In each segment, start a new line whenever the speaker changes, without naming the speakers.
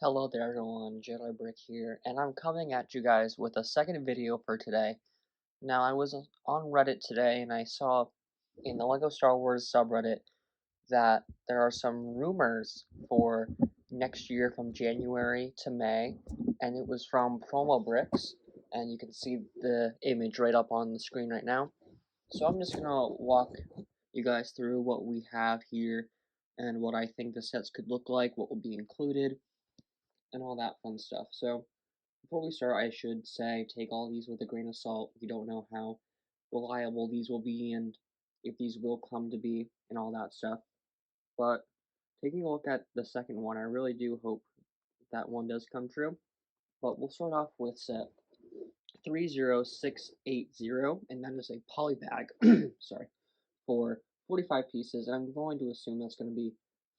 Hello there everyone, Jedi Brick here, and I'm coming at you guys with a second video for today. Now, I was on Reddit today and I saw in the LEGO Star Wars subreddit that there are some rumors for next year from January to May, and it was from Promo Bricks, and you can see the image right up on the screen right now. So I'm just gonna walk you guys through what we have here and what I think the sets could look like, what will be included, and all that fun stuff. So, before we start, I should say take all these with a grain of salt. We don't know how reliable these will be and if these will come to be and all that stuff. But taking a look at the second one, I really do hope that one does come true. But we'll start off with set 30680, and that is a polybag, sorry, for 45 pieces. And I'm going to assume that's going to be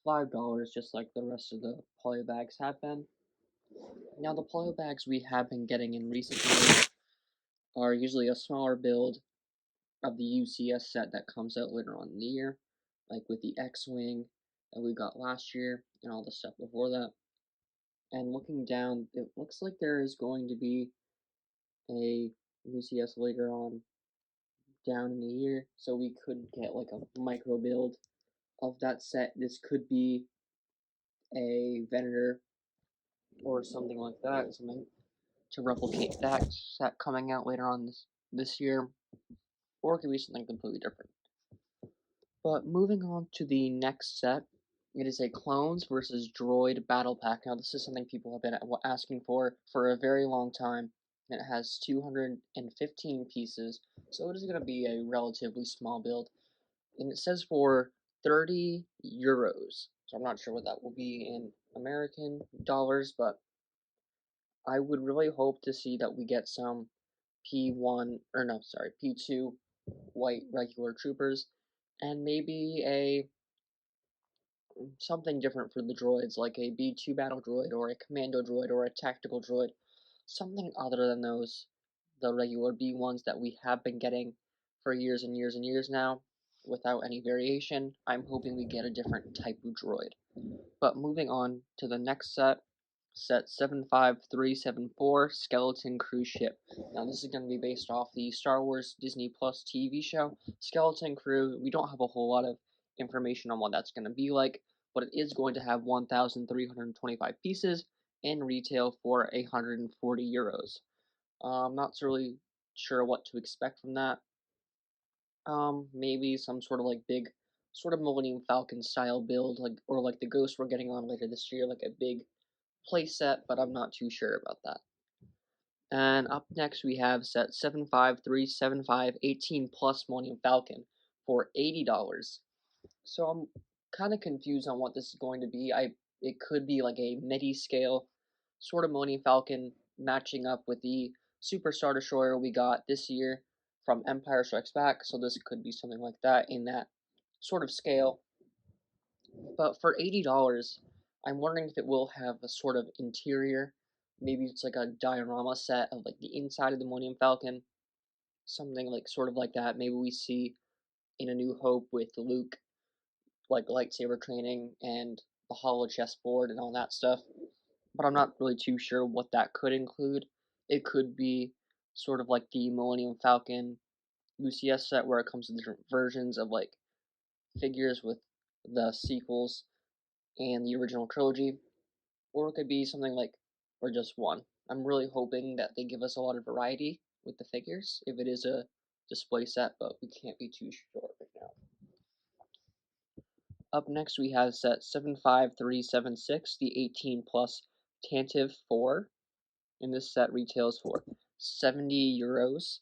$5, just like the rest of the polybags have been. Now, the polio bags we have been getting in recent years are usually a smaller build of the UCS set that comes out later on in the year, like with the X-Wing that we got last year and all the stuff before that. And looking down, it looks like there is going to be a UCS later on down in the year, so we could get like a micro build of that set. This could be a Venator or something like that, something to replicate that set coming out later on this year, or it could be something completely different. But moving on to the next set, it is a Clones versus Droid Battle Pack. Now, this is something people have been asking for a very long time. It has 215 pieces, so it is going to be a relatively small build. And it says for 30 euros, so I'm not sure what that will be in American dollars, but I would really hope to see that we get some P1, or no, sorry, P2 white regular troopers, and maybe a something different for the droids, like a B2 battle droid, or a commando droid, or a tactical droid. Something other than the regular B1s that we have been getting for years and years and years now, without any variation. I'm hoping we get a different type of droid. But moving on to the next set, set 75374, Skeleton Cruise Ship. Now, this is going to be based off the Star Wars Disney Plus TV show, Skeleton Crew. We don't have a whole lot of information on what that's going to be like, but it is going to have 1,325 pieces and retail for 140 euros. I'm not really sure what to expect from that. Maybe some sort of like big, sort of Millennium Falcon style build, like or like the Ghost we're getting on later this year, like a big playset, but I'm not too sure about that. And up next we have set 75375 18 plus Millennium Falcon for $80. So I'm kind of confused on what this is going to be. It could be like a midi scale sort of Millennium Falcon matching up with the Super Star Destroyer we got this year from Empire Strikes Back. So this could be something like that in that sort of scale. But for $80, I'm wondering if it will have a sort of interior. Maybe it's like a diorama set of like the inside of the Millennium Falcon, something like sort of like that. Maybe we see in A New Hope with Luke, like lightsaber training and the hollow chessboard and all that stuff. But I'm not really too sure what that could include. It could be sort of like the Millennium Falcon UCS set where it comes with different versions of like figures with the sequels and the original trilogy, or it could be something like, or just one. I'm really hoping that they give us a lot of variety with the figures if it is a display set, but we can't be too sure right now. Up next, we have set 75376, the 18 plus Tantive 4, and this set retails for 70 euros.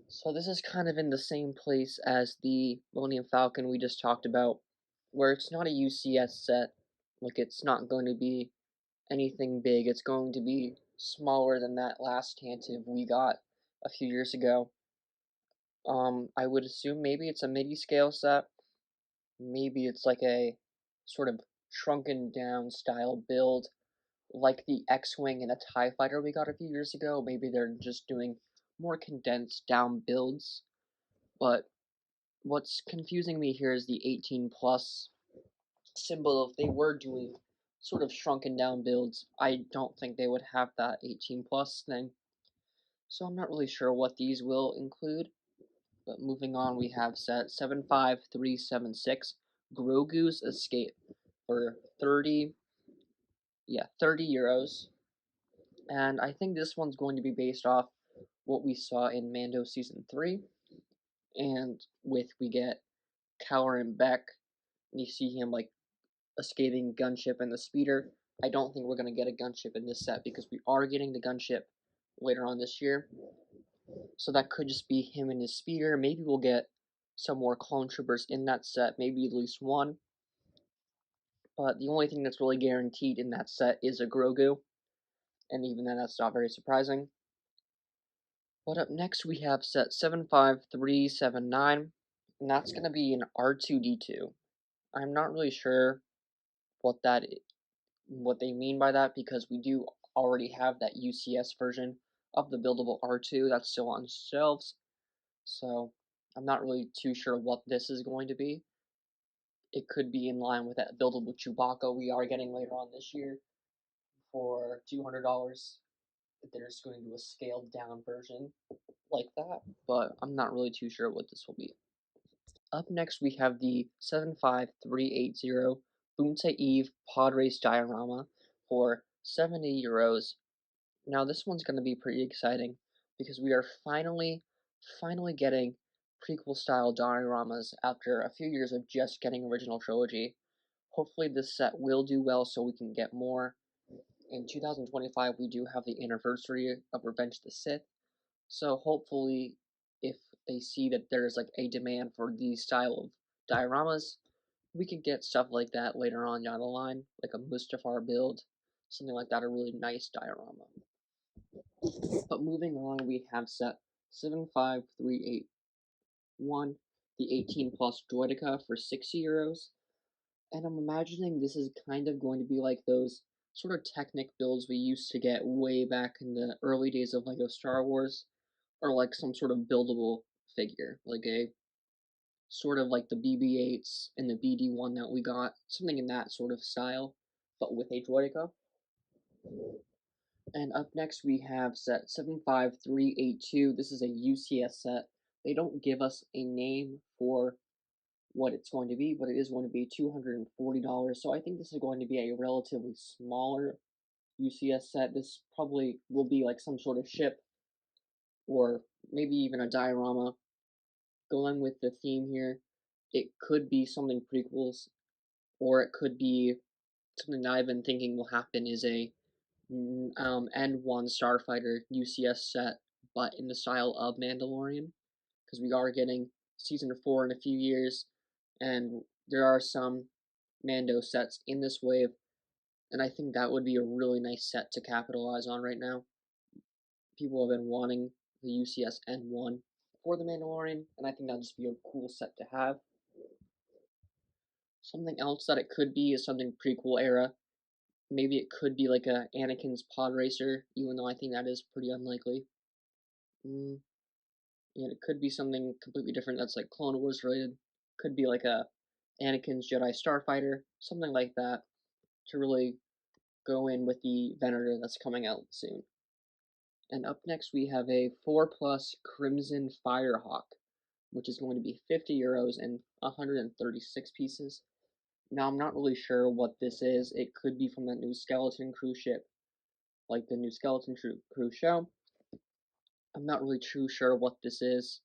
So this is kind of in the same place as the Millennium Falcon we just talked about, where it's not a UCS set, like it's not going to be anything big. It's going to be smaller than that last Tantive we got a few years ago. I would assume maybe it's a midi scale set. Maybe it's like a sort of shrunken down style build, like the X-Wing and a TIE Fighter we got a few years ago. Maybe they're just doing more condensed down builds. But what's confusing me here is the 18 plus symbol. If they were doing sort of shrunken down builds, I don't think they would have that 18 plus thing. So I'm not really sure what these will include. But moving on, we have set 75376 Grogu's Escape for 30, yeah, 30 euros. And I think this one's going to be based off what we saw in Mando Season 3. And we get Caloran Beck, and you see him like escaping gunship and the speeder. I don't think we're going to get a gunship in this set because we are getting the gunship later on this year. So that could just be him and his speeder. Maybe we'll get some more clone troopers in that set, maybe at least one. But the only thing that's really guaranteed in that set is a Grogu, and even then that's not very surprising. But up next we have set 75379, and that's going to be an R2D2. I'm not really sure what what they mean by that because we do already have that UCS version of the buildable R2 that's still on shelves. So I'm not really too sure what this is going to be. It could be in line with that buildable Chewbacca we are getting later on this year for $200. There's going to do a scaled down version like that, but I'm not really too sure what this will be. Up next, we have the 75380 Boonta Eve Pod Race Diorama for 70 euros. Now, this one's going to be pretty exciting because we are finally getting prequel style dioramas after a few years of just getting original trilogy. Hopefully, this set will do well so we can get more. In 2025, we do have the anniversary of Revenge of the Sith, so hopefully, if they see that there's like a demand for these style of dioramas, we could get stuff like that later on down the line, like a Mustafar build, something like that, a really nice diorama. But moving on, we have set 75381, the 18 plus Droideka for 60 euros. And I'm imagining this is kind of going to be like those sort of Technic builds we used to get way back in the early days of Lego Star Wars, or like some sort of buildable figure, like a sort of like the BB-8s and the BD-1 that we got, something in that sort of style, but with a Droideka. And up next we have set 75382. This is a UCS set. They don't give us a name for what it's going to be, but it is going to be $240. So I think this is going to be a relatively smaller UCS set. This probably will be like some sort of ship or maybe even a diorama. Going with the theme here, it could be something prequels, or it could be something that I've been thinking will happen is a N1 Starfighter UCS set, but in the style of Mandalorian, because we are getting season 4 in a few years, and there are some Mando sets in this wave, and I think that would be a really nice set to capitalize on right now. People have been wanting the UCS N1 for the Mandalorian, and I think that'd just be a cool set to have. Something else that it could be is something prequel era. Maybe it could be like a Anakin's pod racer, even though I think that is pretty unlikely. Mm, and it could be something completely different that's like Clone Wars related. Could be like a Anakin's Jedi Starfighter, something like that, to really go in with the Venator that's coming out soon. And up next we have a 4 plus Crimson Firehawk, which is going to be 50 euros and 136 pieces. Now I'm not really sure what this is. It could be from that new Skeleton Crew ship, like the new Skeleton Crew show. I'm not really too sure what this is.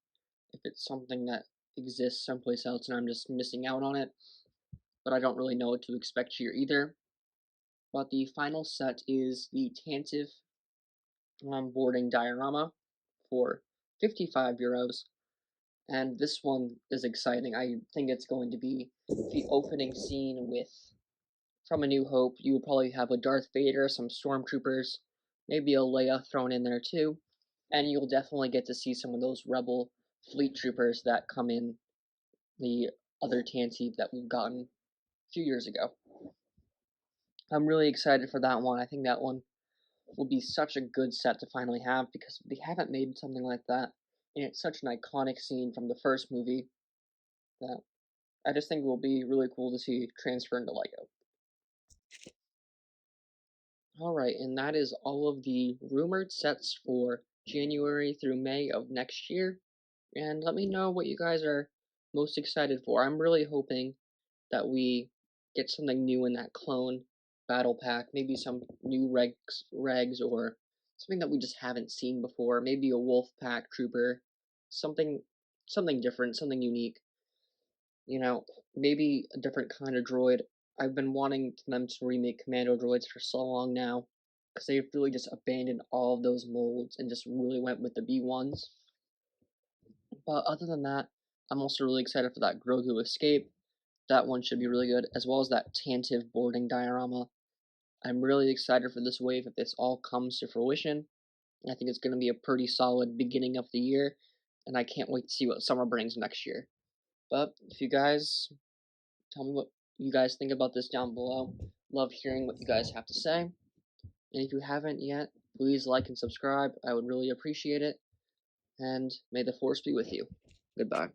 If it's something that exists someplace else and I'm just missing out on it, but I don't really know what to expect here either. But the final set is the Tantive boarding diorama for 55 euros, and this one is exciting. I think it's going to be the opening scene with From A New Hope. You will probably have a Darth Vader, some stormtroopers, maybe a Leia thrown in there too, and you'll definitely get to see some of those Rebel fleet troopers that come in the other Tantive that we've gotten a few years ago. I'm really excited for that one. I think that one will be such a good set to finally have because they haven't made something like that, and it's such an iconic scene from the first movie that I just think will be really cool to see transfer into Lego. Alright, and that is all of the rumored sets for January through May of next year. And let me know what you guys are most excited for. I'm really hoping that we get something new in that clone battle pack, maybe some new regs or something that we just haven't seen before, maybe a wolf pack trooper, something something different, something unique. You know, maybe a different kind of droid. I've been wanting them to remake commando droids for so long now, because they've really just abandoned all of those molds and just really went with the B1s. But other than that, I'm also really excited for that Grogu Escape. That one should be really good, as well as that Tantive boarding diorama. I'm really excited for this wave if this all comes to fruition. I think it's going to be a pretty solid beginning of the year, and I can't wait to see what summer brings next year. But if you guys tell me what you guys think about this down below, love hearing what you guys have to say. And if you haven't yet, please like and subscribe. I would really appreciate it. And may the force be with you. Goodbye.